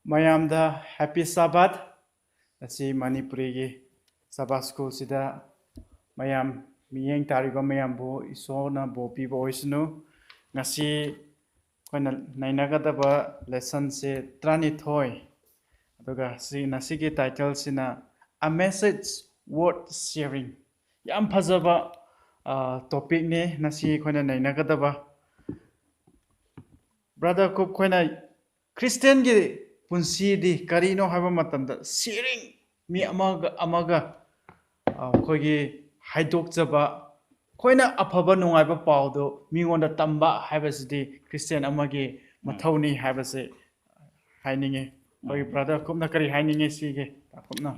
Mayamda Happy Sabbath. Nasi Manipuri gi Sabbath School sida mayam miyeng tarigo mayam bo isona bo pi bo isnu nasi koina nainagadaba lesson se trani thoi aduga si nasi gi title sina a message worth sharing yam phajaba topic ne nasi koina nainagadaba brother ko koina Christian gi punsi di karino haba matamda sharing mi amaga koigi haidok jaba koina afaba nungaiba pawdo mingonda tamba habasidi Christian amagi mathawni habase haininge koi brother kumna kari haininge sige kumna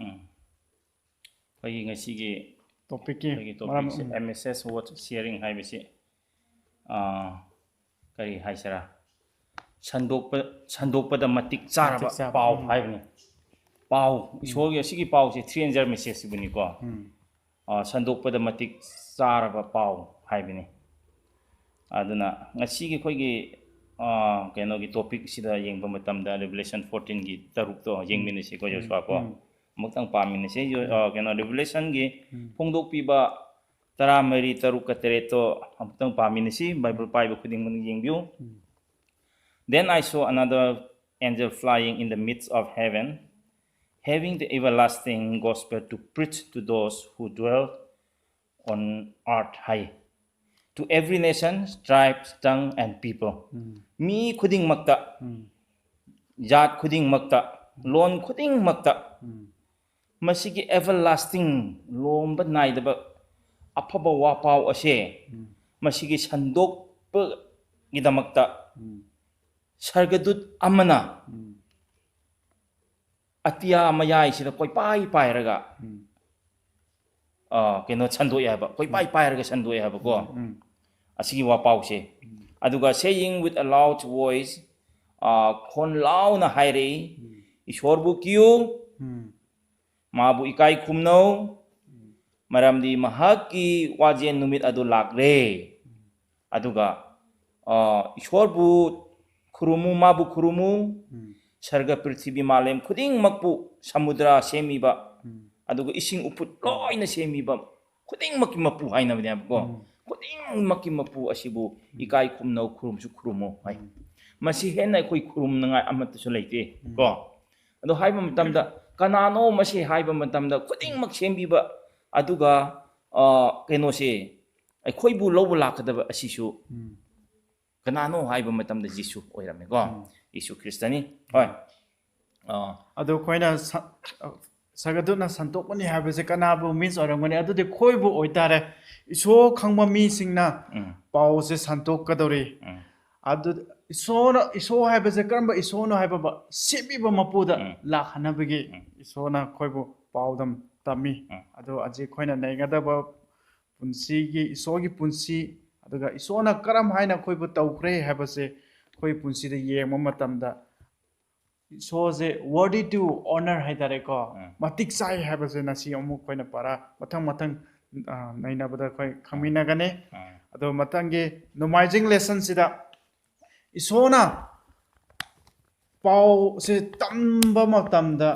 koi ngasi topic MSS what sharing habase kari haisara sandokpada matik charaba paw haibni paw isogi asigi paw se 300 message buni ko sandokpada matik charaba paw haibni aduna ngasi gi keno gi topic sida yengba matamda Revelation 14 gi taruk to yengmini se ko joswa ko mutang pamini se keno Revelation gi phongdok piba taramari taruk ka tereto mutang pamini si Bible pai ba khuding mun yengbiu. Then I saw another angel flying in the midst of heaven, having the everlasting gospel to preach to those who dwell on earth high, to every nation, tribe, tongue, and people. Mi khuding makta, jat khuding makta, lon khuding makta. Masigi everlasting lomba naidaba apaba wapaw ase, masigi sandok pa gidamakta. Sargadut amana atiya mayai sida koi pai raga keno sando ya ba koi pai raga sando ya ba ko asigi wa pau se aduga saying with a loud voice kon lau na haire ishwar bu kiu mabu ikai khumno maramdi mahaki wajen numit adu lakre aduga ishwar bu Kurumu mabu kurumu sarga prithvi malem khuding makpu samudra semiba aduga ising uput loina semiba khuding makki mapu haina bidam ko khuding makki mapu asibu ikai khumno khurumsu khurumo hai masi henai koi khurum nangai amat su leite ko ado haiba matamda kanano masi haiba matamda khuding mak sembiba aduga keno se ai khoi bu lobu lakadaba asisu kanano haiba matamda Jisu oirame ko Jisu Kristani hoi ado koina sagaduna santokmani habase kanabu means oramani ado de khoibu oitare iso khangma mi singna pause santok kadori ado iso habase karamba iso no haiba sebiba mapuda lakhanabagi iso na khoibu paudam tami ado aje khoina naigadaba punsi gi iso gi punsi aduga isona karam haina khoibu tawkre habase khoi punsi de yema matamda isoje worthy to honor haidare ko matik sai habase nasi amu khoina para mathang naina bada khoi khamina gane ado matange nomaizing lesson sida isona pau se tamba matamda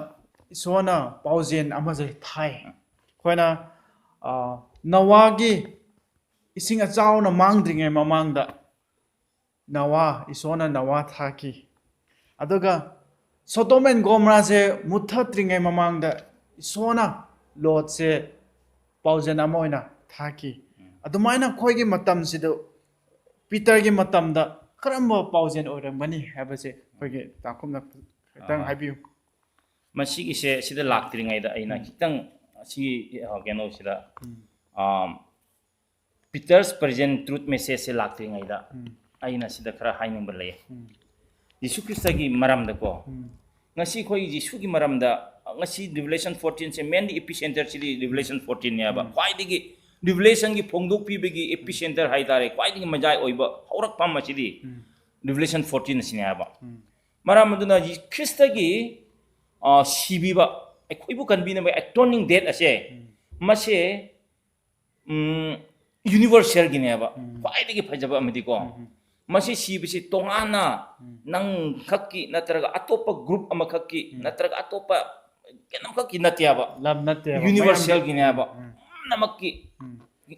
isona paujen amaje thai khoina nawagi ising achau na mangdringe mamangda nawa isona nawa thaki aduga Sodom and Gomorrah se muthatringe mamangda isona Lot se paujen amoina thaki adumaina khoigi matam sido Peter gi matamda karamba paujen oramani habase khoigi takumna tang habiu masigi se sida laktringai da aina kitang si geno sida Peter's present truth message se lakti ngai da aina sida khara haining bale Jisu Krista gi maram da ko ngasi khoi Jisu gi maram da ngasi Revelation 14 se mainly epicenter si Revelation 14 ya ba khwai digi Revelation gi phongdok pi begi epicenter hai tare khwai digi majai oiba haurak pam ma si Revelation 14 sin ya ba maram duna Jisu Krista gi sibi ba khoi bu kan bi na ba atoning death ase mase universal gine ba khwai digi phajaba amdi ko masi sibisi tongana nang khakki natraga atopa group ama khakki natraga atopa kenam khakki natiaba lam natte universal ginaba namakki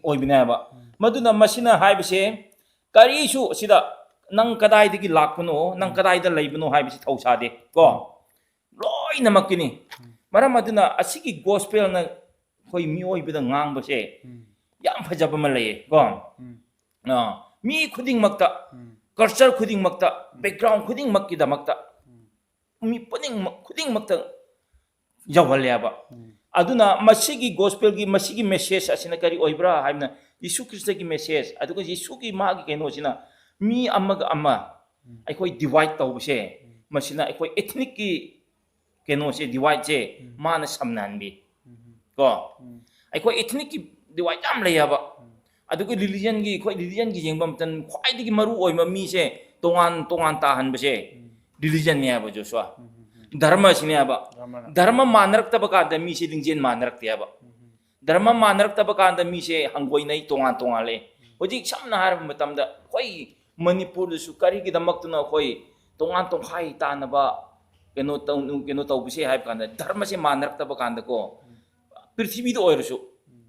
oibinaba maduna masina haibise karisu sida nang kadai digi lakpano nang kadai da leibano haibisi thausade ko loi namakkini maram aduna asigi gospel na khoi mioi bida ngang base yam phajaba ma leye ko mi khuding makta culture khuding makta background khuding makki da makta mi puning khuding makta jawhalyaba aduna masigi gospel gi masigi message asina kari oibra haibna Yesu Christ gi message aduga Yesu gi magi keno sina mi amaga ama aikoi divide tawbse masina aikoi ethnic ki keno se divide je mana samnanbi ko aikoi ethnic ki divide am layaba aduga religion gi jengbam tan khwai digi maru oima mi se tongan ta han bse religion ne aba Joshua dharma sine aba dharma manarak tabaka da mi se dingjen manarak te aba dharma manarak tabaka da mi se hangoi nai tongan le hojik samna har matam da khoi Manipur su kari ki damak tu na khoi tongan khai ta na ba keno tau bise hai kan da dharma se manarak tabaka da ko prithvi do oirsu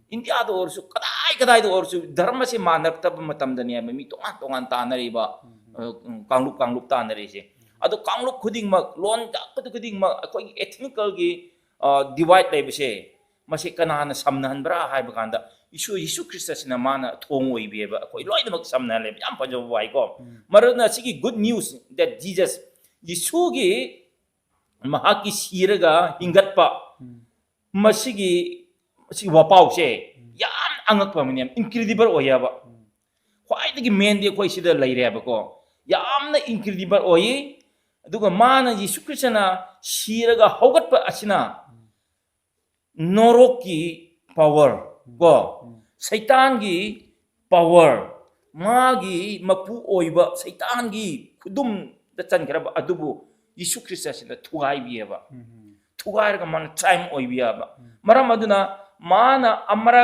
India do orsu kadai do orsu dharma se manarak tab matam da ne mi tongan ta na ri ba kanglup ta na ri se ado kanglup khuding mak lon da khuding mak khoi ethnical gi divide lai bise masi kanana samnan bra hai ba kan da Yesu Christ sina mana thong oi be ba khoi loi mak samnan le yam pa jo wai ko maruna sigi good news that Jesus Yesu gi mahaki siraga hingat pa masigi si wapau se yam angak pa miniam incredible oya ba khwai digi men de khoi sida lai re ba ko yamna incredible oyi aduga mana Yesu Christ na siraga hogat pa asina norokki power go Satan gi power magi mapu oiba Satan gi khudum da chan kara adubu Yesu Christ asina thugai biaba thugai ga man time oibiya ba maram aduna mana amara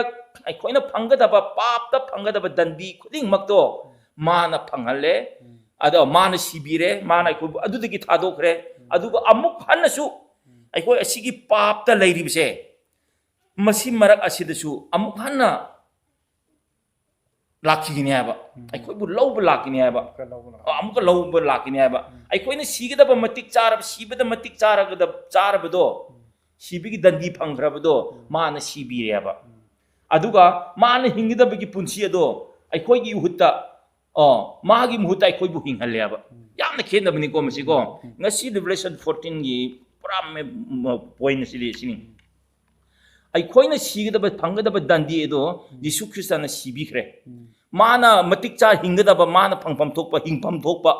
aikoina phangada ba pap ta phangada ba dandi khuding makto mana phangale ada mana sibire mana ko adudagi thadokre aduga amuk hanasu aiko asigi pap ta leiribse masi marak asidasu amuk hana lakini aba aiko bu low lakini aba amuk low lakini aba aiko ina sigida ba matik chara sibada matik chara ga chara bado sibigi dandi phangra bado mana sibire aba aduga mana hingida bagi punsi ado aiko gi hutta magi muhuta aiko bu hinghalle aba yamna khenabani ko masi ko ngasi Revelation 14 gi pura me point sini aikoina sigada ba phangada ba dandi edo Yesu Christ na sibikre mana matik cha hingada ba mana phangpham thokpa hingpham thokpa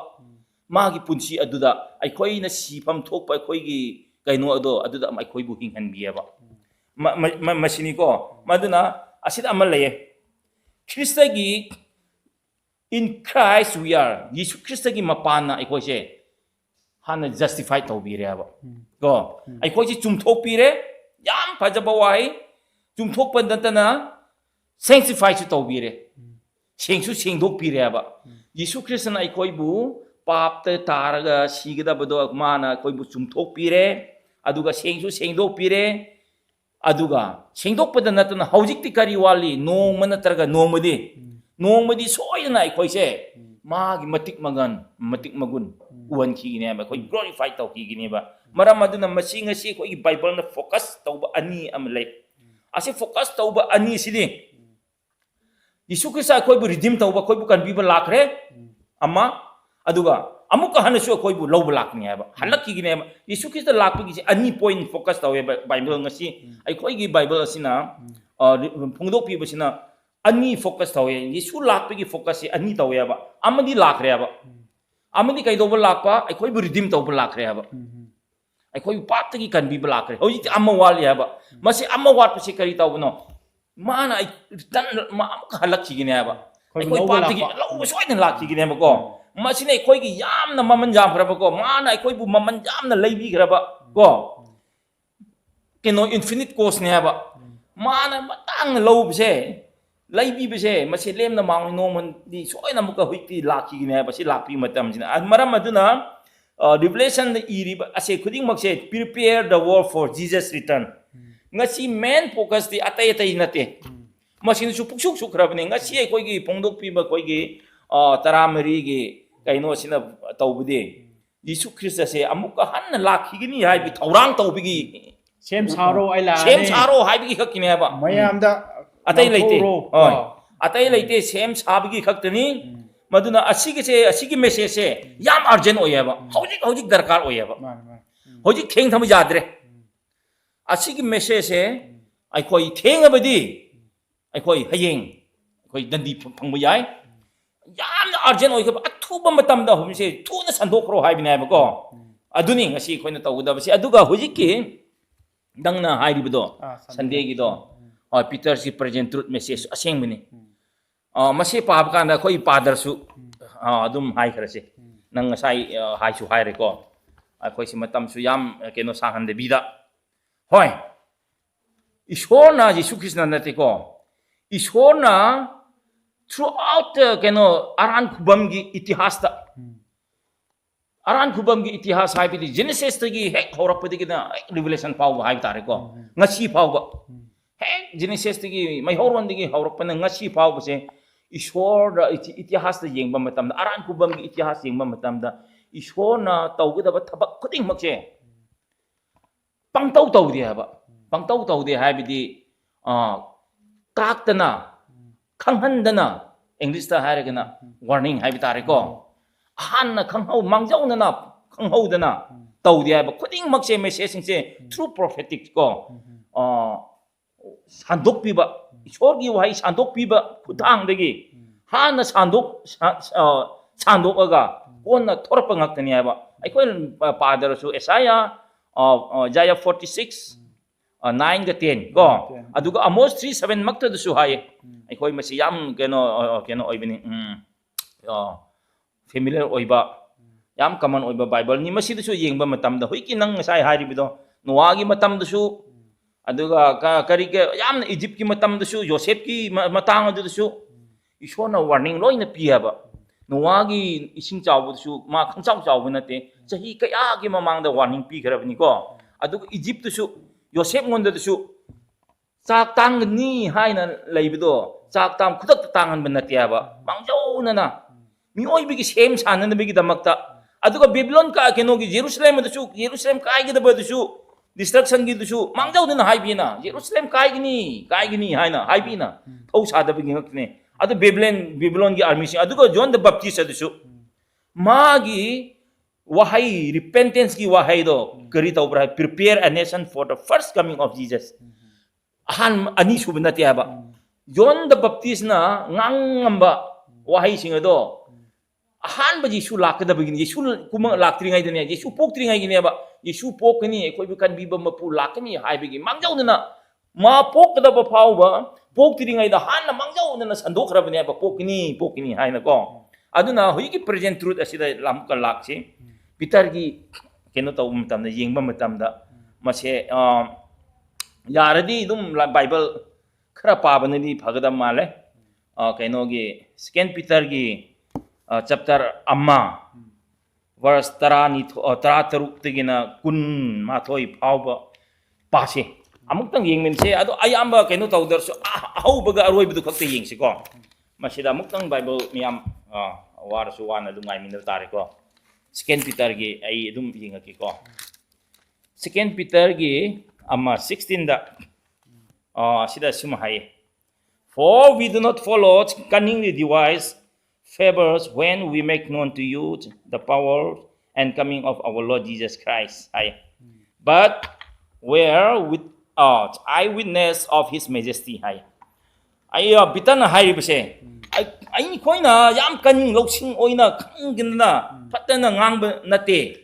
magi punsi aduda aikoina sifam thokpa aikoi gi kaino ado aduda aikoi bu hinghan biaba masini ko maduna asida amal laye Christa gi in Christ we are Yesu Christ gi mapana aikoi se hana justify tawbire aba ko aikoi si chumthok pire yam phajaba wai chumthok pandantana sanctify su tawbire sengsu sengdok pire aba Yesu Christ na aikoi bu pap ta taraga sigada bado mana koi bu chumthok pire aduga sengsu sengdok pire aduga sengdok padanatana hojik ti kari wali nongma natraga nongmadi soyna aikoi se magi matik magun uwan ki ne ba koi glorify taw ki ne ba maram aduna masinga si koi Bible na focus tawba ani amlay ase focus tawba ani sini Yesu Christ koi bu redeem tawba koi bu kan biba lakre amma aduga amuka hanasu koi bu low lak ne ba halak ki ne ba Yesu Christ lak ki ani point focus tawe Bible ngasi ai koi gi Bible asina phungdok pi basina ani focus tawe Yesu lak ki focus ani tawe ba amadi lakre ba amadi kai do lakpa ai koi bu redeem tawba lakre ba ai koi pat ki kan biba lakre hoji amma wali ba masi amma wat pasi kari tawno mana ai tan ma halak ki ne ba ai koi pat ki lo soi na lak ki ne ba ko masine khoi gi yamna maman jam khra ko mana khoi bu maman jam na leibi khra ba ko keno infinite cost ne ba mana matang lo se ꯂꯩꯕꯤꯕꯁꯦ ꯃꯁꯤ ꯂꯦꯝꯅ ꯃꯥꯡꯉꯣꯏ ꯅꯣꯡꯃꯗꯤ ꯁꯣꯏꯅ ꯑꯃꯨꯛꯀ ꯍꯧꯖꯤꯛꯇꯤ ꯂꯥꯛꯈꯤꯒꯅꯤ ꯍꯥꯏꯕꯁꯤ ꯂꯥꯛꯄꯤ ꯃꯇꯝꯁꯤꯅ ꯃꯔꯝ ꯑꯗꯨꯅ ꯔꯤꯚꯤꯂꯦꯁꯟꯗ ꯏꯔꯤꯕ ꯑꯁꯤ ꯈꯨꯗꯤꯡꯃꯛꯁꯦ prepare the way for Jesus return ngasi main focus di atai nate machine su puksuk sukrabne ngasi aikoigi pongdokpiba koigi taramari gi kaino sina tawbudi Yesu Christ ase amuka hanna lakhigini haibi thaurang tawbigi sem saro ai la sem saro haibi khakine ba mayam da atai leite atai leite sem sabigi khaktani maduna asigi message se yam urgent oyaba hojik darkar oyaba hojik theng tham yadre asigi message se aikoi thengabadi aikoi hayeng aikoi dandi phangba yai yamna urgent oikaba athuba matamda humse thuna sandokro haibina habako aduni ngasi khoina tawgudabasi aduga hojikki dangna hairibdo sunday gi do peter si present truth message asengmini mase pab kanda khoi padar su adum hai kharase nang ngasai hai su hai reko aikoi si matam su yam keno sanghan de bida hoi ishorna Yesu Krishna natiko ishorna throughout keno aran khubam gi itihas ta aran khubam gi itihas hai bi Genesis tagi hek horapadi gi na revelation pau hai tare ko ngasi pau ba hek Genesis tagi mai horon digi horapana ngasi pau ba se ishor da itihas ta yengba matam da aran khubam gi itihas yengba matam da ishorna tawgida ba thabak khuding makse pangtau tawdi haba pangtau tawdi habidi kaktana khanghandana English ta haragana warning habi tare ko hanna khanghau mangjauna khanghaudana tawdi haba khuding makse message se through prophetic ko sandok piba ishorgi wahai sandok piba khutang degi hanna sandok aga konna thorpa ngaktani haba aikoi padarasu Isaiah Isaiah 46 9 ga 10 go aduga Amos 3:7 makta du su haye aikoi masi yam keno oibini familiar oiba yam common oiba Bible ni masi du su yengba matam da hoiki nang ngasai haribido Noah gi matam du su aduga kari ke yam Egypt ki matam du su Joseph ki matang du su isona warning loina piaba Noah gi ising chawbu su ma khangchaw chawbu nate chahi kaya gi mamang da warning pi kharabni ko aduga Egypt su Joseph ngonda su chak tang ni haina leibido chak tam khudak tangan banatiaba mangjaw na mi oibi gi sem sanan bi gi damakta aduga Babylon ka keno gi Jerusalem kai gi da su destruction gi su mangjaw na haibina Jerusalem kai gi ni haina haibina thau sa da bi gi ngakne adu Babylon gi army sing aduga John the Baptist adu magi wahai repentance ki wahai do kari tawbra prepare a nation for the first coming of Jesus han ani subnati aba John the Baptist na ngangamba wahai sing ado han ba Jesu lakada begini Jesu kuma laktri ngai denia Jesu poktri ngai gini aba Jesu pokni koi bi kan biba mapu lakani hai begi mangjaw na ma pokda ba phawba poktri ngai da han na mangjaw na sandok rabani aba pokni hai na ko aduna hoiki present truth asida lam ka lakse Peter gi keno taw matam da yengba matam da mase yaradi dum Bible khara pabanani phagada male keno gi second Peter gi chapter amma verse 13 tigina kun mathoi phawba pase amuktang yengmen se ado ayamba keno taw darso ahaubaga aroibu khakte yengsi ko masida amuktang Bible miam warsu wana dum ngai min tare ko second Peter gi ai dum yingaki ko second Peter gi amma 16 da sida sum hai for we do not follow cunningly devised favors when we make known to you the power and coming of our Lord Jesus Christ but where with eyewitness of his majesty ai bitana hai bse ai khoina yam kan loksing oina khangina patana ngangba nate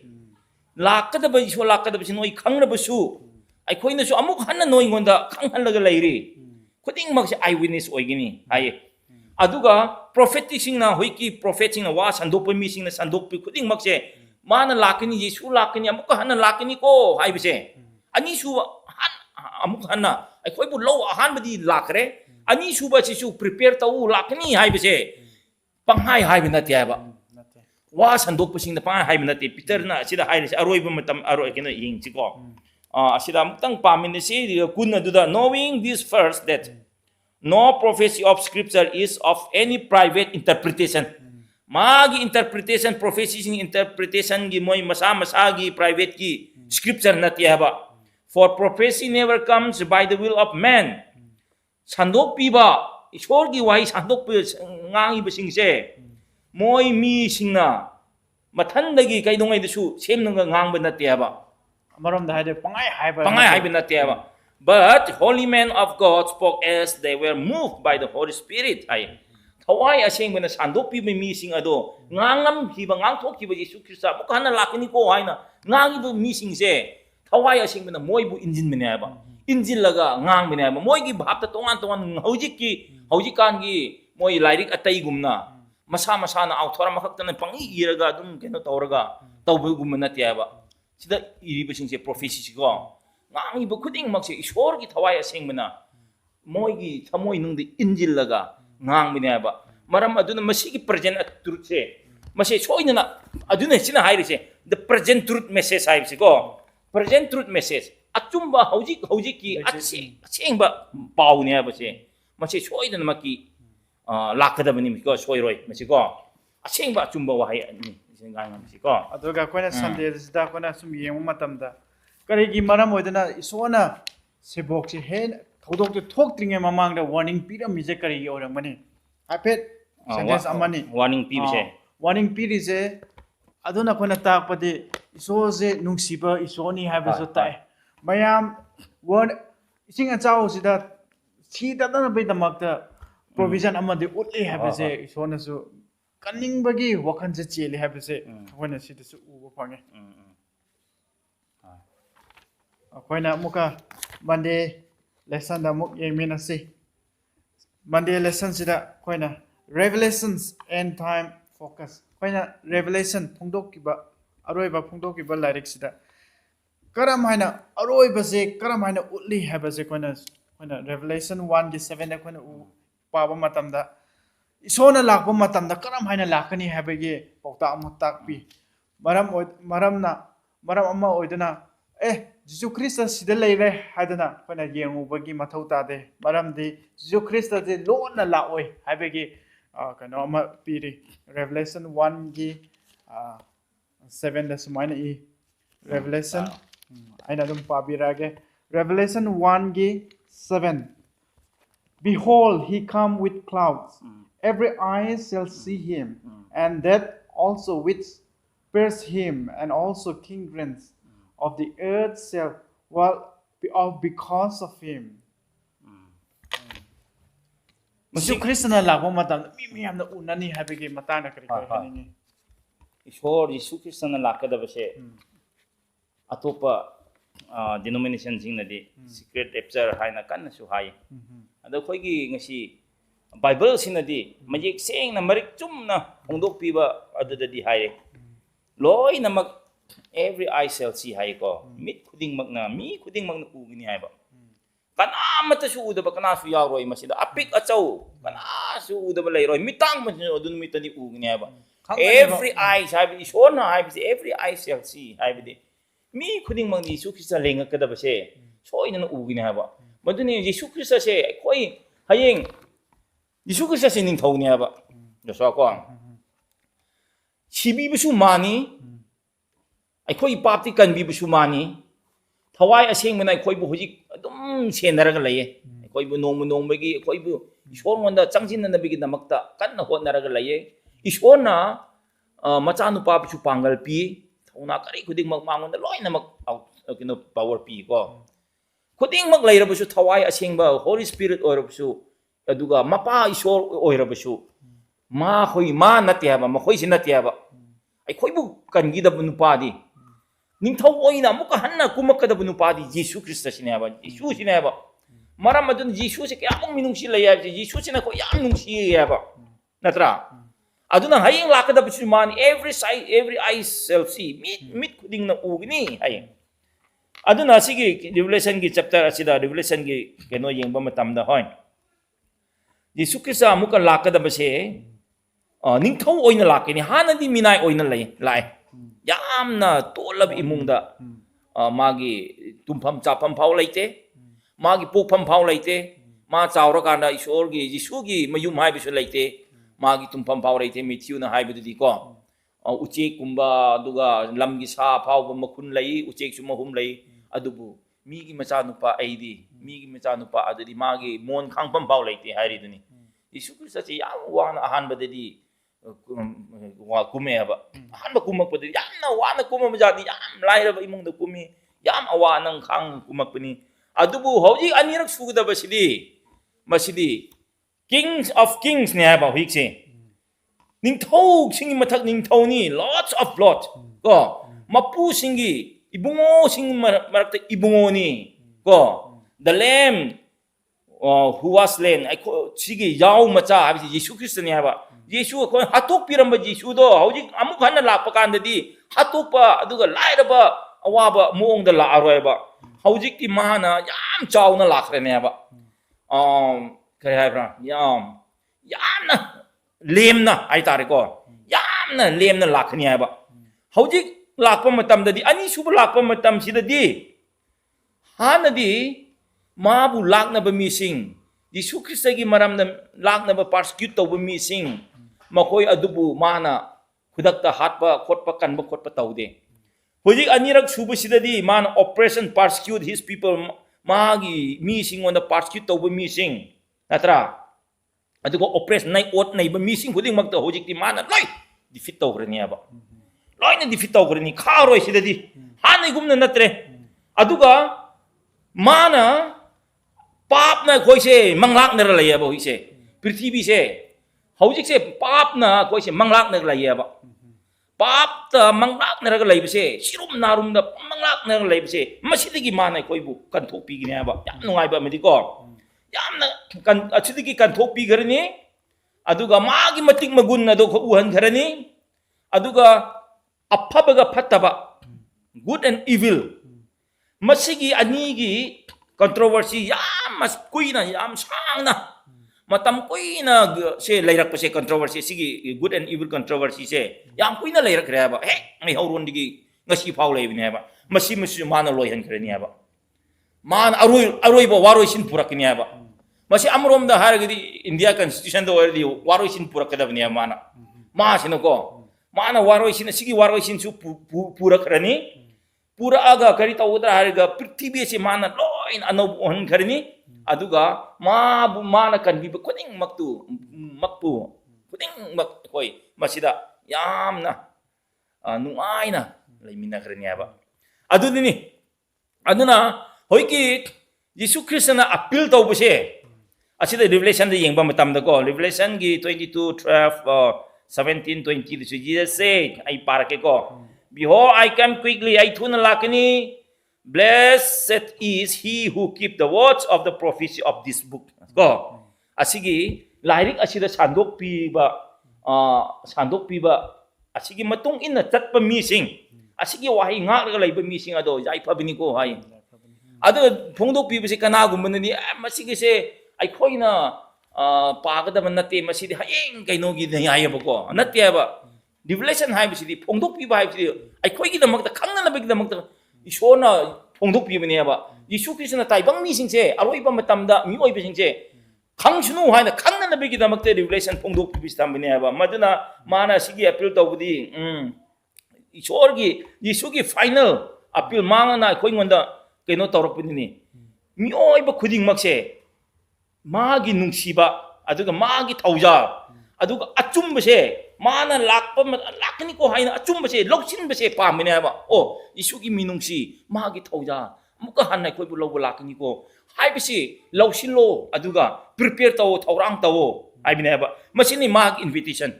lakadaba iso lakadaba sinoi khangraba su ai khoina su amuk hanna noi ngonda khanghanlaga leiri khuding mak se eyewitness oigini ai aduga prophetic sing na hoiki prophet sing na wa sandokpa mi sing na sandokpi khuding mak se mana lakini Yesu lakini amuk hanna lakini ko hai bse ani su han amuk hanna ai khoi bu lo han badi lakre ani suba sisu prepare tau lakani hai bese panghai hai bina tiaba wa sandok pusing na panghai hai bina ti Peter na sida hai aroi ba matam aroi kino ying chiko sida mutang pamin si kun na duda knowing this first that no prophecy of scripture is of any private interpretation magi interpretation prophecy sing interpretation gi moi masa gi private gi scripture na tiaba for prophecy never comes by the will of man sandok piba ishor gi wahi sandok pi ngangi basing se moi mi singna mathanda gi kaidongai desu semnga ngang ba natiaba amarom da haide pangai haiba natiaba but holy men of God spoke as they were moved by the Holy Spirit ai thawai aseng bana sandok pi mi sing ado ngangam hiba ngang thok hiba Yesu Krista mukana lakini ko haina ngangi bu mi sing se thawai aseng bana moi bu injin mene ba injil laga ngang bene ba moi gi bhap ta tongan hojik kan gi moi lairik atai gumna masa na authora makhak tan pangi iraga dum keno tawraga tawbu gumna tiaba sida iri basing se prophecy ko ngangi bu khuding mak se ishor gi thawai aseng bana moi gi thamoi nung di injil laga ngang bene ba maram aduna masi gi present truth se masi soina aduna sina hairi se the present truth message hai se ko present truth message achumba hojik ki achengba pau ne ba se mase soidana maki lakadabani mi ko soiroi mase ko achengba achumba wa hai ni singai ngam si ko aduga koina sunday da koina sum yeng matamda kari gi maram oidana isona sebok se hen thodok te thok tringe mamang da warning piram mi je kari gi orang mani apet sentence amani warning pi se warning pi ri je aduna koina tak pade iso je nungsiba isoni haba so tai mayam word ising achao sida sida dana be damakta provision amade utli habase isona su kaning bagi wakan je chele habase khona sida su uba phange akoina muka Monday lesson da muk yemina si Monday lesson sida koina revelations end time focus koina revelation phongdok kiba aroi ba phongdok kiba lyric sida karam haina aroi base karam haina utli habase koina revelation 1 gi 7 da koina paba matamda isona lakpa matamda karam haina lakani habege pokta amu takpi maram amma oidana Jesus Christ sida leire hadana koina yengu bagi mathau tade maram di Jesus Christ de lona laoi habege kano ama piri revelation 1 gi 7 da sumaina i revelation aina dum pabirage revelation 1 gi 7 behold he come with clouds every eye shall see him and that also which pierced him and also kingdoms of the earth shall because of him Masu Krishna lakbo matam mi amna unani habege matana kari kani ishor Yesu Krista lakada base atopa denomination sing na di secret rapture haina kan su hai ado khoi gi ngasi bible sin na di majik seng na marik chum na ongdok piba adada di hai loi na mag every eye shall see hai ko mit khuding mag na ugini hai ba kana mata su udaba kana su yaroi masida apik achau kana su udaba leiroi mitang man odun mitani ugini hai ba every eye have ishona have every eye shall see have the mi khuding mang Yesu Krista lenga kada base soina na ugini haba maduni Yesu Krista se khoi hayeng Yesu Krista se ning thawni haba josa ko sibi bisu mani ai khoi papti kan bi bisu mani thawai aseng mana khoi bu hojik adum senaraga laye khoi bu nong bagi khoi bu ishor ngonda changjin na bigi namakta kan na honaraga laye ishona machanu pa bisu pangal pi thona kari khuding mak mangon da loina mak kino power pi ko khuding mak leirabusu thawai asengba Holy Spirit oirabusu aduga mapa ishor oirabusu ma khoi ma natia ba ma khoi sinatia ba ai khoi bu kan gi da bunu pa di ning thau oina muka hanna kumak da bunu pa di Jesus Christ sine ba Jesus sine ba maram adun Jesus se kya mong minung sila ya Jesus sine ko yam nung si ya ba natra aduna hayeng lakada bisu man every eye shall see mit kuding na ugni hayeng aduna sige revelation gi chapter asida revelation gi keno yengba matam da hoy Yesu Christ amuka lakadabase ningthau oina lakini hanadi minai oina lai yamna tolab imungda magi tumpham chapam phau laite magi pokpham phau laite ma chawra kanda ishor gi Yesu gi mayum hai bisu laite magi tumpham phau laite Matthew na hai bidudi ko uche kumba duga lamgi sa phau ba makhun lai uche su mahum lai adubu migi macha nupa aidi migi macha nupa adudi magi mon khangpam phau laite hairi duni Yesu Christ chi yam wana ahan badadi wa kume ba ahan ba kumak badadi yam na wana kuma majadi yam laira ba imung da kumi yam awa nang khang kumak pani adubu hoji anirak sugda basidi masidi kings of kings ne ba hikse ningthau singi mathak ningthau ni lots of lot ko mapu singi ibungo sing marakta ibungo ni ko the lamb who was slain I sigi yaw macha habi Yesu Christ ne ba Yesu ko hatok piramba Yesu do hauji amuk hanna lakpa kandadi hatok pa aduga laira ba awaba muong da la aroi ba hauji ki mahana yam chawna lakre ne ba kare haibra yamna lemna ai tare ko yamna lemna lakhni ai ba hauji lakpa matam dadi ani suba lakpa matam sidadi hanadi mabu lakna ba mising Yesu Christ gi maram na lakna ba persecute to ba mising makoi adubu mana khudakta hatpa khotpa kanba khotpa taude hoji anirak suba sidadi man operation persecute his people magi mising on the persecute to ba mising natra adugo operation nai ot nai ba mising khuding magta hoji ti mana loi defeat to grani ba loi na defeat to grani kharoi sidadi hanai gumna natre aduga mana पाप ना कोई से मंगलाक नर लय बो हिसे पृथ्वी से हौजिक से पाप ना कोई से मंगलाक नर लय बा पाप त मंगलाक नर लय बसे सिरुम नारुम द मंगलाक नर लय बसे मसिदगी माने कोई बु कंथोक पीगिने बा याम नुंगाई बा मेदि को यामना कन अछिदगी कंथोक पीगरनी अदुगा मागी मतिक मगुन अदो खो उहन खरनी अदुगा अफबगा फत्तबा good and evil मसिगी अनीगी controversy yam mas kuina yam sangna matam kuina se lairak se controversy sigi good and evil controversy se yam kuina lairak re ba he ngai hauron digi ngasi phau lei ne ba masi masi mana loi han kre ne ba man aroi ba waroi sin purak ne ba masi amrom da har gidi India constitution do wardi waroi sin purak da ne mana ma sin ko mana waroi sin sigi waroi sin su purak rani pura aga kari tawda harga prithvi se mana loin anob on karni aduga ma bu mana kan bi kuning makpu kuning mak koi masida yamna nuaina laimina karni aba aduna hoiki Yesu Christ na appeal tawbse asida revelation de yengba matam da ko revelation gi 22:12 17:20 Jesus said ai parake ko behold, I come quickly, I tuna lakini. Blessed is he who keep the words of the prophecy of this book. Ko, asigi, lairik asida sandok piba, asigi matung ina tat pa missing. Asigi wahi ngak lay ba missing ado, jai pa biniko hay. Ado pongdok piba si kanagum manani, masigi se ay koy na pagada man nati masidi hayeng kay no ginayaya ba ko. Nati ba? Revelation 하이브시디 봉독비 하이브시디 아이 코이기다 먹다 강나나 베기다 먹다 이쇼나 봉독비 버니야 봐 예수 그리스도나 다이방 미싱제 아로이바 마탐다 미오이바 싱제 강신우 하이나 강나나 베기다 먹다 Revelation 봉독비 비슷한 버니야 봐 마드나 마나 시기 appeal tawbudi 이쇼르기 예수기 final appeal 망나 코잉원다 그노 tawrakpuni 미오이바 쿠딩 막세 마기 뭉시바 아두가 마기 타우자 aduga achum base mana lakpa lakni ko haina achum base loksin base pa mine ba o isu gi minungsi magi thauja muka hanai koi bu lobo lakni ko hai base loksin lo aduga prepare taw thaurang taw ai mine ba masini mag invitation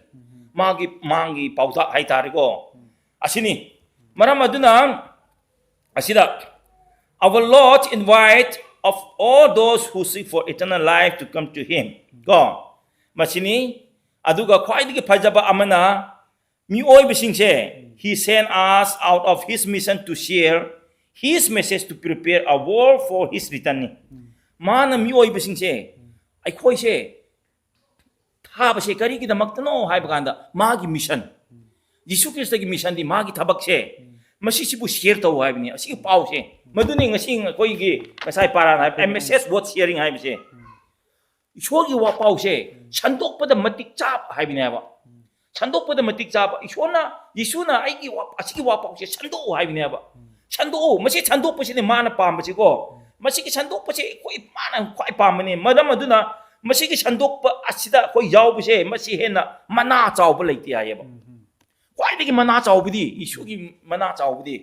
mangi pauta hai tari ko asini maram aduna asida our Lord invite of all those who seek for eternal life to come to him go masini aduga khwaidigi phajaba amana mioi bisingse he sent us out of his mission to share his message to prepare a world for his return mana mioi bisingse ai khoise ꯊꯥꯕꯁꯦ ꯀꯔꯤꯒꯤꯗꯃꯛꯇꯅꯣ ꯍꯥꯏꯕ ꯀꯥꯟꯗ ꯃꯥꯒꯤ mission ꯌꯤꯁꯨ ꯈ꯭ꯔꯤꯁꯇꯒꯤ ꯃꯤꯁꯟꯗꯤ ꯃꯥꯒꯤ ꯊꯕꯛꯁꯦ ꯃꯁꯤꯁꯤꯕꯨ ꯁꯤꯌꯔ ꯇꯧ ꯍꯥꯏꯕꯅꯤ ꯑꯁꯤꯒꯤ ꯄꯥꯎꯁꯦ ꯃꯗꯨꯅꯤ ꯉꯁꯤ ꯑꯩꯈꯣꯏꯒꯤ ꯉꯁꯥꯏ ꯄꯥꯔꯥꯅ ꯍꯥꯏꯕ ꯃꯦꯁꯦꯖ ꯋꯥꯔꯗ ꯁꯤꯌरिꯡ ꯍꯥꯏꯕꯁꯦ ꯏꯁꯣꯔꯒꯤ ꯄꯥꯎꯁꯦ ꯁꯟꯗꯣꯛꯄꯗ ꯃꯇꯤꯛ ꯆꯥꯕ ꯍꯥꯏꯕꯅꯦꯕ ꯁꯟꯗꯣꯛꯄꯗ ꯃꯇꯤꯛ ꯆꯥꯕ ꯌꯤꯁꯨꯅ ꯑꯩꯒꯤ ꯑꯁꯤꯒꯤ ꯄꯥꯎꯁꯦ ꯁꯟꯗꯣꯛꯎ ꯍꯥꯏꯕꯅꯦꯕ ꯁꯟꯗꯣꯛꯎ ꯃꯁꯤ ꯁꯟꯗꯣꯛꯄꯁꯤꯅꯤ ꯃꯥꯅ ꯄꯥꯝꯕꯁꯤꯀꯣ ꯃꯁꯤꯒꯤ ꯁꯟꯗꯣꯛꯄꯁꯦ ꯑꯩꯈꯣꯏ ꯃꯥꯅ ꯈ꯭ꯋꯥꯏ ꯄꯥꯝꯕꯅꯤ ꯃꯔꯝ ꯑꯗꯨꯅ ꯃꯁꯤꯒꯤ ꯁꯟꯗꯣꯛꯄ ꯑꯁꯤꯗ ꯑꯩꯈꯣꯏ ꯌꯥꯎꯕꯁꯦ ꯃꯁꯤ ꯍꯦꯟꯅ ꯃꯅꯥ ꯆꯥꯎꯕ ꯂꯩꯇꯦ ꯍꯥꯏꯌꯦꯕ ꯈ꯭ꯋꯥꯏꯗꯒꯤ ꯃꯅꯥ ꯆꯥꯎꯕꯗꯤ ꯌꯤꯁꯨꯒꯤ ꯃꯅꯥ ꯆꯥꯎꯕꯗꯤ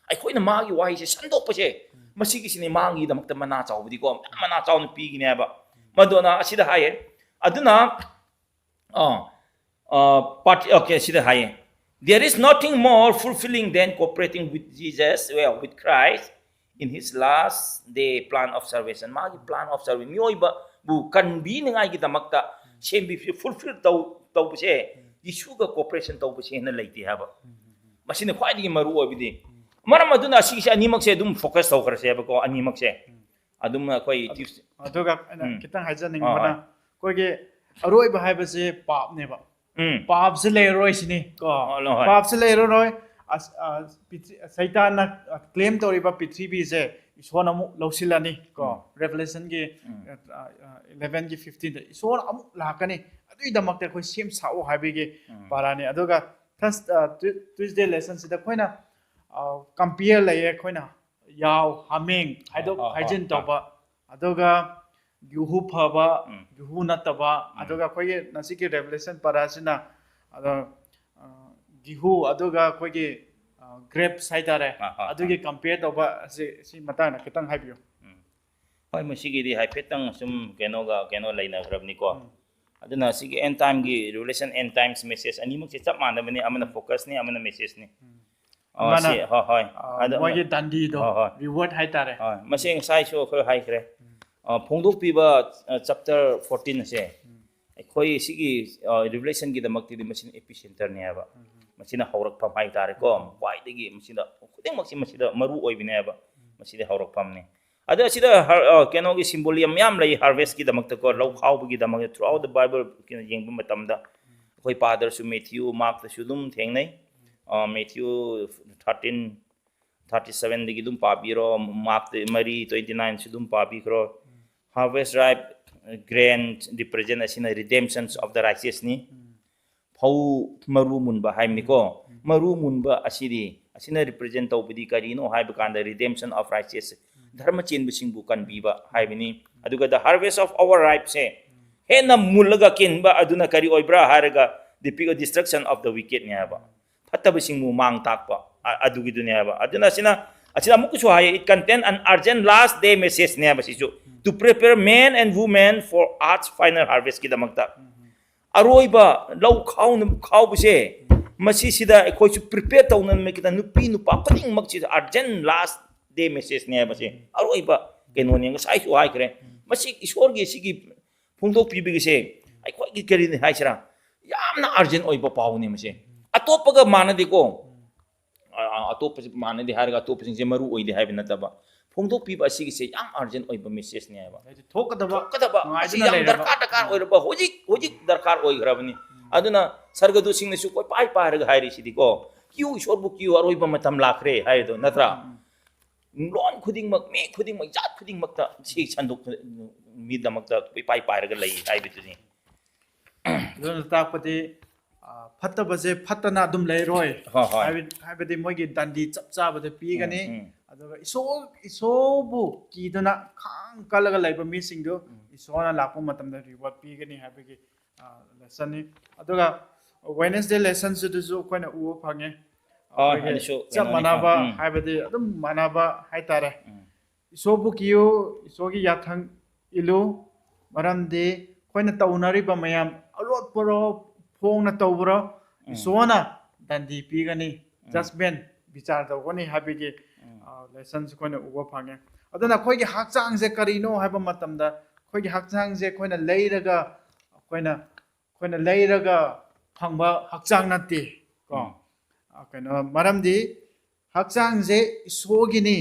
ꯑꯩꯈꯣꯏꯅ ꯃꯥꯒꯤ ꯋꯥꯍꯩꯁꯦ ꯁꯟꯗꯣꯛꯄꯁꯦ ꯃꯁꯤꯒꯤꯁꯤꯅꯤ ꯃꯥꯒꯤꯗꯃꯛꯇ ꯃꯅꯥ ꯆꯥꯎꯕꯗꯤꯀꯣ ꯃꯅꯥ ꯆꯥꯎꯅ ꯄꯤꯒꯅꯤ ꯍꯥꯏꯕ ꯃꯗꯨꯅ ꯑꯁꯤꯗ ꯍꯥꯏꯌꯦ ꯑꯗꯨꯅ okay sida haye there is nothing more fulfilling than cooperating with Jesus with Christ in his last day plan of salvation magi plan of salvation mioiba bu kanbi ningai gi damakta sembi fulfill tau buse Yisuga cooperation tau buse na leiti haba masine khwaidi maru obidi maram aduna si animak se dum focus tau kharse ba ko animak se adum khoi aduga kitang hajaning mana koge aroi ba haibase pap ne ba pap se leiroi sini ko pap se leiroi Satan na claim tori ba prithvi se isona mu lausilani ko revelation gi 11 gi 15 da isona amu lakani adui damak te khoi sem sao haibi gi parani aduga first Tuesday lesson sida khoina compare laye khoina yaw hameng haidok haijin toba aduga yuhu phaba yuhu nataba aduga khoye nasiki revelation parasina ado gihu aduga khoye grapes haidare adugi compare toba si matana kitang haibiyo hoi masigi di haipetang sum keno laina grabni ko aduna sige end time gi relation end times message ani muk se chap man bani amana focus ni amana message ni mana hoi adu mogi dandi do reward haitare masing sai so kho hai kre phongdok piba chapter 14 se khoi sigi revelation gi damak ti machine epicenter ni aba machine haurak pham hai tare ko kwai digi machine khudeng mak si machine maru oi bine aba machine haurak pham ni ada sida keno gi symbol yam lai harvest gi damak ta ko lau khau gi damak throughout the bible kin yeng bu matam da khoi father su Matthew Mark ta su dum theng nei Matthew 13:37 digi dum pabiro Mark Mary 29 su dum pabi kro harvest ripe grain represent asina redemptions of the righteous ni phau maru munba haimni ko maru munba asina represent tawbudi karino haiba kanda redemption of righteous dharma chenbu singbu kan biba haibini aduga the harvest of our ripe se hena mulaga kinba aduna kari oibra haraga the destruction of the wicked ni haba phattaba singmu mang takpa adugi dunya haba aduna asina mukusu haye it contain an urgent last day message ni haba sisu to prepare men and women for God's final harvest ki damakta aroiba lau khau buse masi sida khoi su prepare tawnan me kita nupi nupa paling makchi urgent last day message ne base aroiba kenoni nga sai su hai kre masi isor gi sigi phungdok pi bi se ai khoi gi keri ni hai sira yamna urgent oiba paw ni mase atopaga manadi ko atop manadi harga atop sing se maru oide hai binataba phungdok pi ba sigi se yam urgent oiba message ne ba thokadaba asi yam darkar oiraba hojik darkar oi grabani aduna sargadu sing ne su koi pai raga hairi sidi ko kiu isor bu kiu aroiba matam lakre hai do natra lon khuding mak me khuding mak jat khuding mak ta si chanduk mi damak ta pai raga lai hai bitu ni don takpati fattabase fattana dum leiroi haibadi mogi dandi chap chabade pigani aduga isobu kiduna khang kalaga laiba mi singdo isona lakpa matamda reward pigani haibagi lesson ni aduga Wednesday lesson su du koina u phange chap manaba haibadi adum manaba haitare isobu kiyo isogi yathang ilu maramde koina taunari ba mayam alot poro phongna tawbro isona dandi pigani judgment bichar tawgani habigi lessons koina uba phange aduna khoi gi hakchang je karino haiba matamda khoi gi hakchang je koina leiraga phangba hakchang natti ko kaino maramdi hakchang je isogini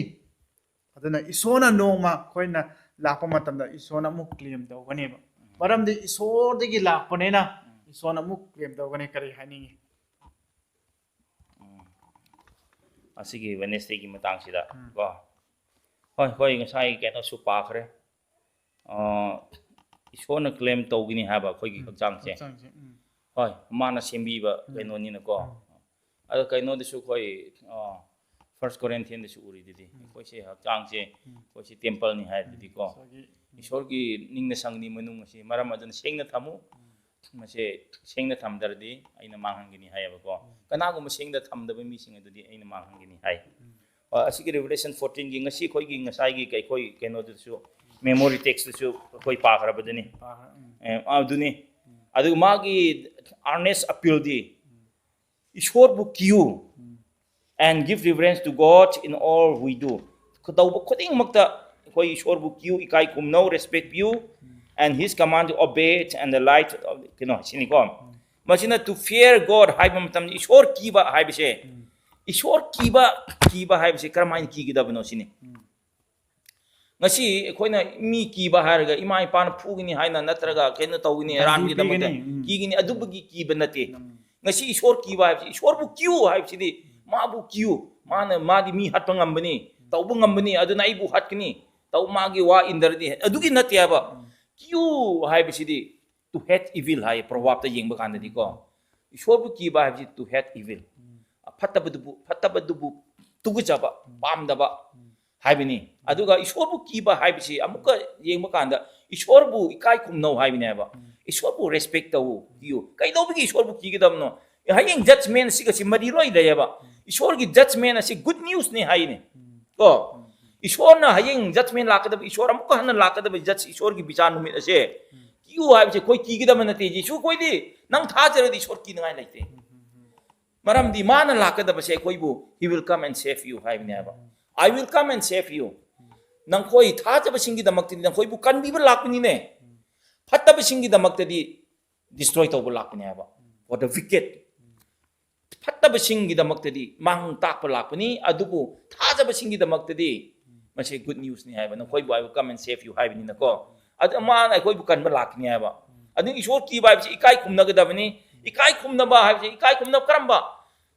aduna isona noma khoina lakpa matamda isona mu claim tawgani ba maram di isor de gi lak pone na isor na muk claim daw gani kari haningi asigi Wednesday gi matang sida ko hoi hoi ngasai keno su pa khre isor na claim to gini haba khoi gi hakjang che hoi mana sembi ba keno ni na ko ado keno de su khoi First Corinthians de su uri didi khoi se hakjang che khoi se temple ni hai didi ko isor gi ningna sangni manung si maram adun sengna thamu mase sengna thamdardi aina manghangini hai ba ko kana gu sengna thamdaba mi sing adudi aina manghangini hai asigi Revelation 14 gi ngasi khoi gi ngasai gi kai khoi keno de su memory text su khoi pa khara badani aduni adu magi earnest appeal di isor bu kiu and give reverence to God in all we do khadaw ba khoding makta khoi isor bu kiu ikai kum no respect you and his command to obey it and the light of sinikom machina to fear God haiba matam isor kiba haibse isor kiba haibse karmain ki gidabno sini ngasi khoina mi kiba harga ima ipan phugini haina natraga kena tawini ran gidamate kigini adubugi kiba nate ngasi isor kiba haibse isor bu kiu haibse di ma bu kiu mana madi mi hatpa ngambani tawbu ngambani aduna ibu hatkini taw magi wa indardi adugi nate aba kiu haibsidi to hate evil hai proverb ta yengba kandadi ko isor bu ki ba haibsi to hate evil fattabadubu tugujaba pamdaba haibini aduga isor bu ki ba haibsi amuka yengba kanda isor bu ikai kumno haibini ba isor bu respect taw kiu kai do bi isor bu ki gidamno hayeng judgment siga si mariroi dayaba isor gi judgment asi good news ni haine ko isor na hayeng judgment lakada isor amuka hanan lakada judge isor gi bichar numit ase kiu haibse koi ki gidam na te ji su koi di nang thajara di isor ki ngai laite maram di mana lakada base koi bu he will come and save you haibne ba I will come and save you nang koi thajaba singi damak ti nang koi bu kan bi ba lakni ne phattaba singi damak ti destroy to bu lakni ba for the wicked phattaba singi damak ti mang tak pa lakni adubu thajaba singi damak ti mase good news ni haiba na koi bu I will come and save you haiba ni na ko adu man ai koi bu kan ba lakni haiba adu isor ki ba ikai khumna ga dabani ikai khumna ba haiba ikai khumna karamba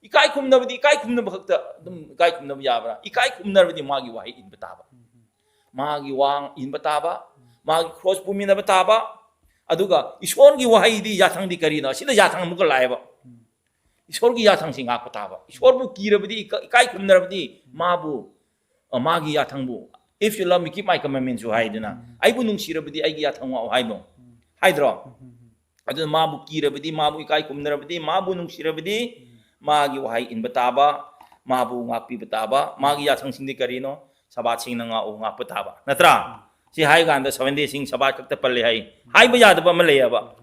ikai khumna bidi ikai khumna ba khakta dum ikai khumna ba yabra ikai khumna bidi magi wahi in bataba magi wang in bataba magi cross bumi na bataba aduga isor gi wahi di yathang di kari na sida yathang mu ka laiba isor gi yathang sing ak bataba isor bu ki ra bidi ikai khumna bidi mabu magi yathangbu if you love me keep my commandments you haiduna aibu nungsirabdi aigi yathangwa haidno haidro adu mabu kirabdi mabu ikai kumnarabdi mabu nungsirabdi magi wahai in bataba mabu ngakpi bataba magi yathang singdi karino sabat sing nga o ngak bataba natra si hai ganda 7 days sing sabat kakta palle hai ba yadaba malayaba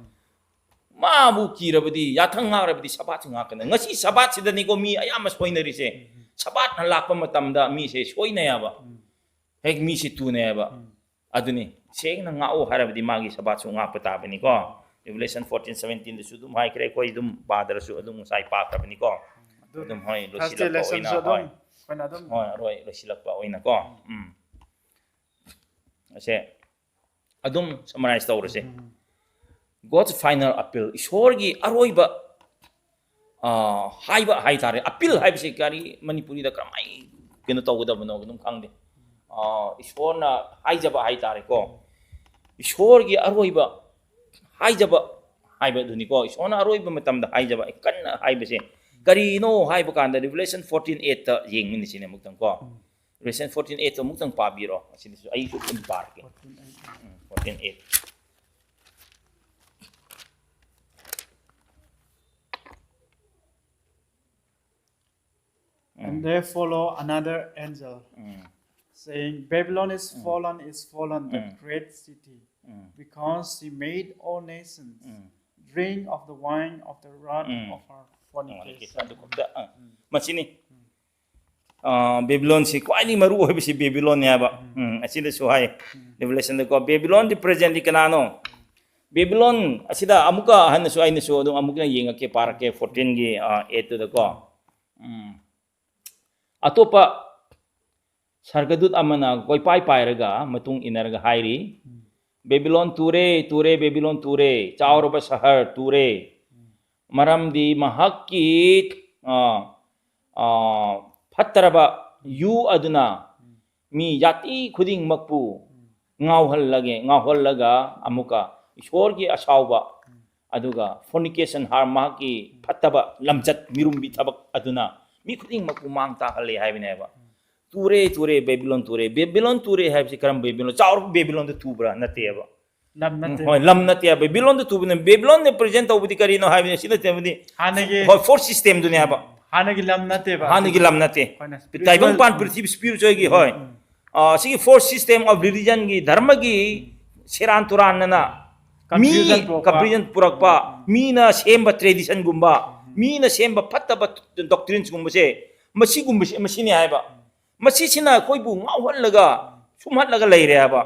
mabu kirabdi yathang ngarabdi sabat ngakana ngasi sabat sidani ko mi ayama soinari se sabat na lakpa matamda mi se soina yaba hek mi si tu ne ba aduni seng na ngao harabdi magi sabat su ngak patabani ko Revelation 14:17 de sudum hai kre ko idum badar su adum sai pa kabani ko adum hoi lo silak pa oina hoi roi lo silak pa oina ko ase adum summarize tawre se God's final appeal ishorgi aroiba haiba hai tare appeal hai se kari Manipuri da kramai keno tawgudabno adum khangde ishorna haijaba hai tare ko ishorgi aroiba haijaba haiba duni ko ishorna aroiba matamda haijaba kanna haiba se kari no haiba kanda Revelation 14:8 ta yengmini sine muktang ko Revelation 14:8 ta muktang pabiro asini su ai su kun parke 14:8 and there follow another angel saying, Babylon is fallen, the great city, because she made all nations drink of the wine of the wrath of her fornication. Masini Babylon si kwai maru hoy si Babylon ya ba asida so hai Revelation ko Babylon di present di kanano Babylon asida amuka han so ai ne so dum amuka yenga ke par ke 14 gi 8 to ko atopa sargadut amana koi pai pai raga matung inarga hairi Babylon ture ture Babylon ture chauraba sahar ture maramdi mahakki fattaraba yu aduna mi yati khuding makpu ngauhallaga amuka ishorgi asauba aduga fornication har mahaki fattaba lamjat mirumbi tabak aduna mi khuding makpu mang ta halle haibineba ture ture Babylon ture haibsi karam Babylon chaur Babylon the tubra nateba lam nate hoi lam natia Babylon the tubne Babylon ne present obudi karino haibine sida temdi hanagi hoi fourth system dunia ba hanagi lam nate ba hanagi lam nate taibang pan prithvi spiritual gi hoi sigi fourth system of religion gi dharma gi seran turan na mi confusion purakpa mi na semba tradition gumba mi na semba fattaba doctrines gumba se masi gumba se masi ne haiba masi sina koi bu ngawhallaga sumhatlaga leire haba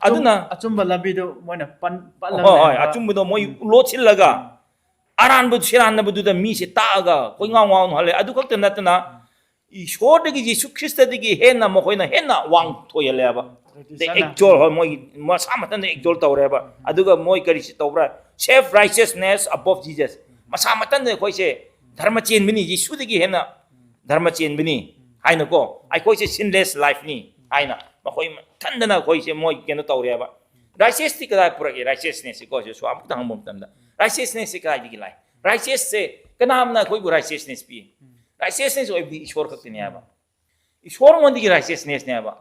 aduna achumba labido moina pan hoi achumba do moi lochillaga aran bu seran na bu da mi se taaga koi ngaw hale adu khakta natna ishordagi Jesu Christadagi henna mokoina henna wang thoyaleba the actual ho moi masamatan actual tawreba aduga moi kari si tawra self righteousness above Jesus masamatan ne koi se dharma chen bini Jesu dagi henna dharma chen bini haina ko ai koi se sinless life ni haina makoi tandana koi se moi keno tawreba righteousness kada pura ke righteousness ko se so amuk tang mom tanda righteousness ka digi lai righteous se kanam na koi bu righteousness pi righteousness of the ishwar khakti ne aba ishwar mondi ki righteousness ne aba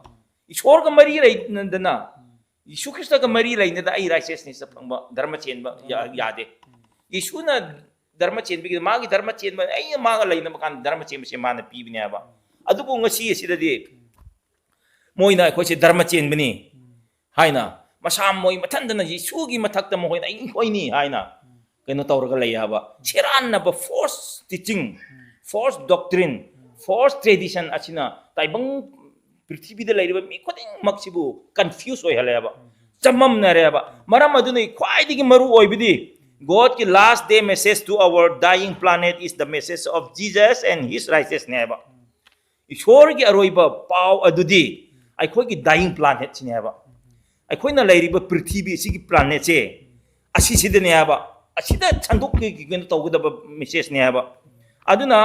ishwar ka mari rai nandana Yeshu Krishna ka mari rai na da ai righteousness sa phangba dharma chen ba yade Yeshu na dharma chen bi ma gi dharma chen ba ai ma ga lai na kan dharma chen se ma na pi bi ne aba adu ko ngasi sida de moina ko se dharma chen bini haina masam moi mathandana Yeshu gi mathakta mo hoina ai hoini haina keno tawraga lai aba seran na ba force teaching false doctrine, false tradition achina taibang prithvi da lairiba mi khoding maksibu confuse oi haleba chamam na reba maram adunai khwai digi maru oi bidi God ki last day message to our dying planet is the message of Jesus and his righteousness ba ishor gi aroiba pau adudi ai khoi ki dying planet chine ba ai khoi na lairiba prithvi sigi planet che asi sidene ba asida chandok ki gen tawgda message ne ba aduna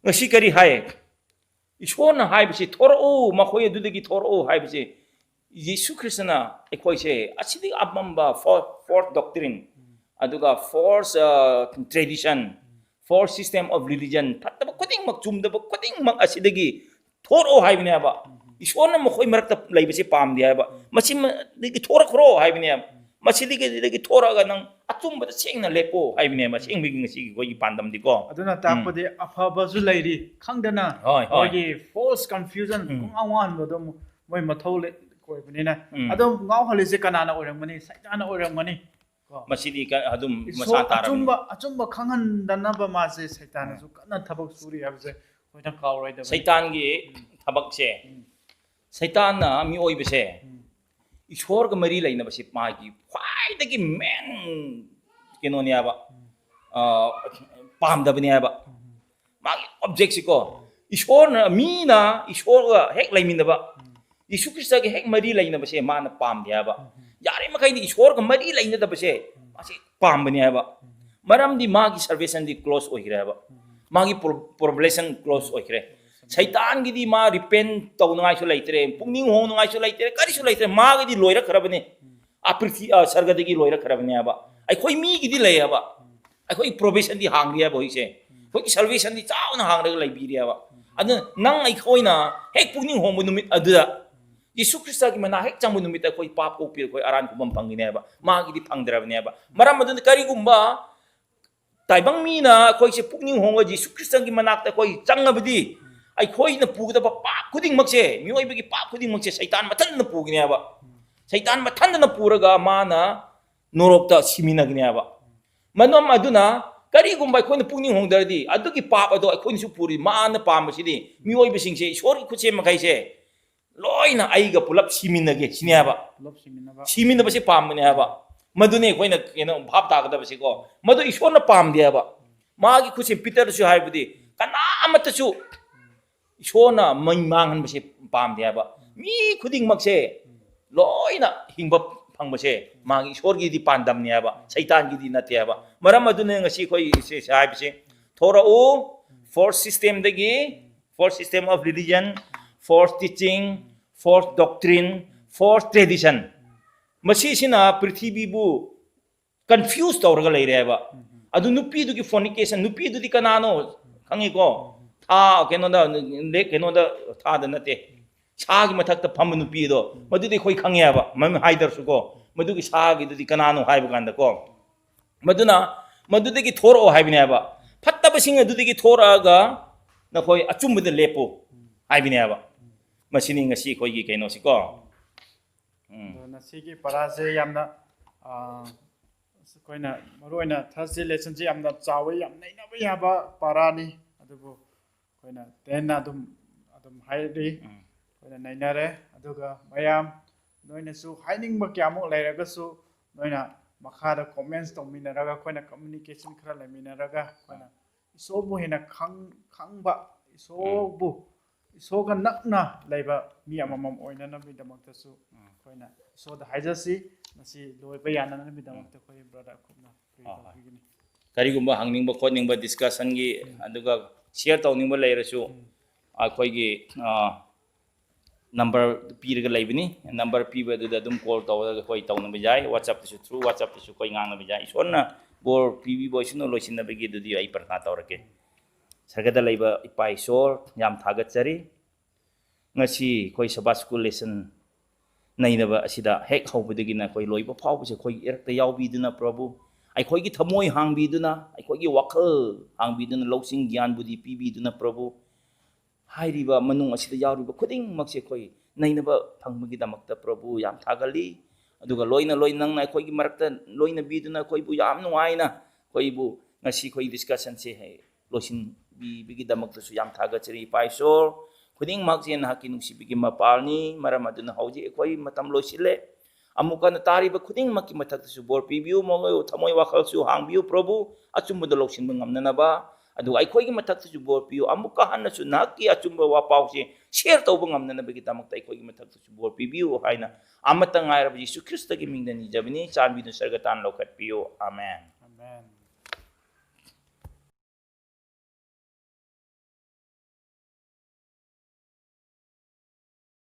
ngasi kari hai ishona hai bisi thoro makhoi adudagi thoro hai bisi Yesu Krishna ekoi se asidi abamba fourth doctrine aduga fourth tradition fourth system of religion thataba koding mak chumda ba koding mak asidagi thoro hai bine ba ishona makhoi marakta laibisi pam dia ba masim digi thoro khro hai bine masidigi thora ga nang atumba sengna lepo haibine ma seng bigi ngasi goi pandam diko aduna tapode afaba zu lairi khangdana ogi false confusion kungawan bodo moi mathole koi bunina adum ngau halise kanana oramani saitana oramani masidi ka adum masa taram achumba khangan dana ba ma se saitana su kana thabak suri habse koina kawrai da saitan gi thabak se saitan na mi oi bese ishwar ka mari laina basi ma gi khwai da gi men keno ne aba pam da bani aba ma object siko ishwar na mi na ishwar ga hek laimin da ba Yesu Krishna ge hek mari laina base ma na pam dia ba yare ma kai ni ishwar ga mari laina da base ma se pam bani aba maram di ma gi salvation di close oi gre ba ma gi probation close oi gre Saitan gi di ma repent taw ngai su laitre pungning hong ngai su laitre kari su laitre ma gi di loira kharabane apriti sarga de gi loira kharabane aba ai khoi mi gi di lai aba ai khoi probation di hang ria boi se khoi salvation di chaw na hang ra lai bi ria aba adu nang ai khoi na hek pungning hong numit adu Yesu Krista gi mana hek chang numit khoi pap ko pir khoi aran ko bam phang ne aba ma gi di phang dra ne aba maram adu kari gumba taibang mi na khoi se pungning hong gi Yesu Krista gi manak ta khoi chang abdi ai khoi na pu da pa khuding mak se mi oi bagi pa khuding mak se saitan mathan na pu gi ne ba saitan mathan na puraga ma na norok ta simina gi ne ba manom aduna kari gum bai khoi na pungning hong dar di adu gi pa ado ai khoi su puri ma na pa ma si di mi oi bising se ishor gi khuche ma kai se loina ai ga pulap simina ge sine ba simina ba se pam ne ba madune khoi na keno bhap ta ga da ba se ko madu ishor na pam dia ba ma gi khuche peter su hai budi kana amata su ishona mang mangan basi pam dia ba mi khuding mak se loina hingba ꯐꯪꯕꯁꯦ ꯃꯥꯒꯤ ꯏꯁꯣꯔꯒꯤꯗꯤ ꯄꯥꯟꯗꯝꯅꯤ ꯍꯥꯏꯕ ꯁꯩꯇꯥꯟꯒꯤꯗꯤ ꯅꯠꯇꯦ ꯍꯥꯏꯕ ꯃꯔꯝ ꯑꯗꯨꯅ ꯉꯁꯤ ꯑꯩꯈꯣꯏ ꯍꯥꯏꯕꯁꯦ ꯊꯣꯔꯛꯎ fourth systemdagi fourth system of religion fourth teaching fourth doctrine fourth tradition masisina prithvibu confused tawraga leire haiba adu nupi du ki fornication nupi du di kanano khangi ko tha keno da le keno da tha da nate sa gi mathak ta pham nupi do madu di khoi khangi haiba mam haidar su ko madu ki sa gi du di kanano haiba ganda ko maduna madu de ki thoro haibine haiba ꯐꯠꯇꯕꯁꯤꯡ ꯑꯗꯨꯗꯒꯤ ꯊꯣꯔꯛꯑꯒ ꯅꯈꯣꯏ ꯑꯆꯨꯝꯕꯗ ꯂꯦꯞꯄꯨ ꯍꯥꯏꯕꯅꯦꯕ ꯃꯁꯤꯅꯤ ꯉꯁꯤ ꯑꯩꯈꯣꯏꯒꯤ ꯀꯩꯅꯣꯁꯤꯀꯣ ꯉꯁꯤꯒꯤ ꯄꯔꯥꯁꯦ ꯌꯥꯝꯅ ꯑꯩꯈꯣꯏꯅ ꯃꯔꯨꯑꯣꯏꯅ ꯊꯔꯁꯗꯦ ꯂꯦꯁꯟꯁꯦ ꯌꯥꯝꯅ ꯆꯥꯎꯋꯤ ꯌꯥꯝ ꯅꯩꯅꯕ ꯌꯥꯕ ꯄꯔꯥꯅꯤ ꯑꯗꯨꯕꯨ ꯑꯩꯈꯣꯏꯅ ꯇꯦꯟꯅ ꯑꯗꯨꯝ ꯍꯥꯏꯔꯤ ꯑꯩꯈꯣꯏꯅ ꯅꯩꯅꯔꯦ ꯑꯗꯨꯒ ꯃꯌꯥꯝ ꯅꯣꯏꯅꯁꯨ ꯍꯥꯏꯅꯤꯡꯕ ꯀꯌꯥꯃꯨꯛ ꯂꯩꯔꯒꯁꯨ ꯅꯣꯏꯅ ꯃꯈꯥꯗ ꯀꯣꯃꯦꯟꯠꯁ ꯇꯧꯃꯤꯟꯅꯔꯒ ꯑꯩꯈꯣꯏꯅ ꯀꯝꯃꯨꯅꯤꯀꯦꯁꯟ ꯈꯔ ꯂꯩꯃꯤꯟꯅꯔꯒ ꯑꯩꯈꯣꯏꯅ ꯏꯁꯣꯔꯕꯨ ꯍꯦꯟꯅ ꯈꯪꯕ ꯏꯁꯣꯔꯒ ꯅꯛꯅ ꯂꯩꯕ ꯃꯤ ꯑꯃꯃꯝ ꯑꯣꯏꯅꯅꯕꯒꯤꯗꯃꯛꯇꯁꯨ ꯑꯩꯈꯣꯏꯅ ꯏꯁꯣꯔꯗ ꯍꯥꯏꯖꯁꯤ ꯃꯁꯤ ꯂꯣꯏꯕ ꯌꯥꯅꯅꯕꯒꯤꯗꯃꯛꯇ ꯑꯩꯈꯣꯏ ꯕ꯭ꯔꯗꯔ ꯑꯈꯨꯞꯅ ꯄ꯭ꯔꯦ ꯇꯧꯕꯤꯒꯅꯤ ꯀꯔꯤꯒꯨꯝꯕ ꯍꯪꯅꯤꯡꯕ ꯈꯣꯠꯅꯤꯡꯕ ꯗꯤꯁꯀꯁꯟꯒꯤ ꯑꯗꯨꯒ ꯁꯤꯌꯔ ꯇꯧꯅꯤꯡꯕ ꯂꯩꯔꯁꯨ ꯑꯩꯈꯣꯏꯒꯤ ꯅꯝꯕꯔ ꯄꯤꯔꯒ ꯂꯩꯕꯅꯤ ꯅꯝꯕꯔ ꯄꯤꯕꯗꯨꯗ ꯑꯗꯨꯝ ꯀꯣꯜ ꯇꯧꯔꯒ ꯑꯩꯈꯣꯏ ꯇꯧꯅꯕ ꯌꯥꯏ ꯋꯥꯆꯞꯇꯁꯨ ꯊ꯭ꯔꯨ ꯋꯥꯆꯞꯇꯁꯨ ꯑꯩꯈꯣꯏ ꯉꯥꯡꯅꯕ ꯌꯥꯏ ꯏꯁꯣꯔꯅ ꯕꯣꯔ ꯄꯤꯕꯤꯕ ꯑꯣꯏꯁꯅꯨ ꯂꯣꯏꯁꯤꯟꯅꯕꯒꯤ ꯑꯗꯨꯗꯤ ꯑꯩ ꯄ꯭ꯔꯊꯅꯥ ꯇꯧꯔꯛꯀꯦ ꯁꯔꯒꯗ ꯂꯩꯕ ꯏꯄꯥ ꯏꯁꯣꯔ ꯌꯥꯝ ꯊꯥꯒꯠꯆꯔꯤ ꯉꯁꯤ ꯑꯩꯈꯣꯏ ꯁꯕꯥꯠ ꯁ꯭ꯀꯨꯜ ꯂꯦꯁꯟ ꯅꯩꯅꯕ ꯑꯁꯤꯗ ꯍꯦꯛ ꯍꯧꯕꯗꯒꯤꯅ ꯑꯩꯈꯣꯏ ꯂꯣꯏꯕ ꯐꯥꯎꯕꯁꯦ ꯑꯩꯈꯣꯏꯒꯤ ꯏꯔꯛꯇ ꯌꯥꯎꯕꯤꯗꯨꯅ ꯄ꯭ꯔꯚꯨ ꯑꯩꯈꯣꯏꯒꯤ ꯊꯃꯣꯏ ꯍꯥꯡꯕꯤꯗꯨꯅ ꯑꯩꯈꯣꯏꯒꯤ ꯋꯥꯈꯜ ꯍꯥꯡꯕꯤꯗꯨꯅ ꯂꯧꯁꯤꯡ ꯒ꯭ꯌꯥꯟ ꯕꯨꯙꯤ ꯄꯤꯕꯤꯗꯨꯅ ꯄ꯭ꯔꯚꯨ ꯍꯥꯏꯔꯤꯕ ꯃꯅꯨꯡ ꯑꯁꯤꯗ ꯌꯥꯎꯔꯤꯕ ꯈꯨꯗꯤꯡꯃꯛꯁꯦ ꯑꯩꯈꯣꯏ ꯅꯩꯅꯕ ꯐꯪꯕꯒꯤꯗꯃꯛꯇ ꯄ꯭ꯔꯚꯨ ꯌꯥꯝ ꯊꯥꯒꯠꯂꯤ ꯑꯗꯨꯒ ꯂꯣꯏꯅ ꯅꯪꯅ ꯑꯩꯈꯣꯏꯒꯤ ꯃꯔꯛꯇ ꯂꯣꯏꯅꯕꯤꯗꯨꯅ ꯑꯩꯈꯣꯏꯕꯨ ꯌꯥꯝ ꯅꯨꯡꯉꯥꯏꯅ ꯑꯩꯈꯣꯏꯕꯨ ꯉꯁꯤ ꯑꯩꯈꯣꯏ ꯗꯤꯁꯀꯁꯟꯁꯦ ꯂꯣꯏꯁꯤꯟꯕꯤꯕꯒꯤꯗꯃꯛꯇꯁꯨ ꯌꯥꯝ ꯊꯥꯒꯠꯆꯔꯤ ꯏꯄꯥ ꯏꯁꯣꯔ ꯈꯨꯗꯤꯡꯃꯛꯁꯦ ꯅꯍꯥꯛꯀꯤ ꯅꯨꯡꯁꯤꯕꯒꯤ ꯃꯄꯥꯜꯅꯤ ꯃꯔꯝ ꯑꯗꯨꯅ ꯍꯧꯖꯤꯛ ꯑꯩꯈꯣꯏ ꯃꯇꯝ ꯂꯣꯏꯁꯤꯜꯂꯦ ꯑꯃꯨꯛꯀ ꯇꯥꯔꯤꯕ ꯈꯨꯗꯤꯡꯃꯛꯀꯤ ꯃꯊꯛꯇꯁꯨ ꯕꯣꯔ ꯄꯤꯕꯤꯌꯨ ꯃꯣꯏ ꯊꯃꯣꯏ ꯋꯥꯈꯜꯁꯨ ꯍꯥꯡꯕꯤꯌꯨ ꯄ꯭ꯔꯚꯨ ꯑꯆꯨꯝꯕꯗ ꯂꯧꯁꯤꯟꯕ ꯉꯝꯅꯅꯕ ꯑꯗꯨꯒ ꯑꯩꯈꯣꯏꯒꯤ ꯃꯊꯛꯇꯁꯨ ꯕꯣꯔ ꯄꯤꯌꯨ ꯑꯃꯨꯛꯀ ꯍꯟꯅꯁꯨ ꯅꯍꯥꯛꯀꯤ ꯑꯆꯨꯝꯕ ꯋꯥꯄꯥꯎꯁꯦ ꯁꯤꯌꯔ ꯇꯧꯕ ꯉꯝꯅꯅꯕꯒꯤꯗꯃꯛꯇ ꯑꯩꯈꯣꯏꯒꯤ ꯃꯊꯛꯇꯁꯨ ꯕꯣꯔ ꯄꯤꯕꯤꯌꯨ ꯍꯥꯏꯅ ꯑꯃꯠꯇ ꯉꯥꯏꯔꯕ ꯌꯤꯁꯨ ꯈ꯭ꯔꯤꯁꯇꯒꯤ ꯃꯤꯡꯗ ꯅꯤꯖꯕꯅꯤ ꯆꯥꯟꯕꯤꯗꯨꯅ ꯁꯔꯒ ꯇꯥꯟ ꯂꯧꯈꯠꯄꯤꯌꯨ ꯑꯥꯃꯦꯟ ꯑꯃꯦꯟ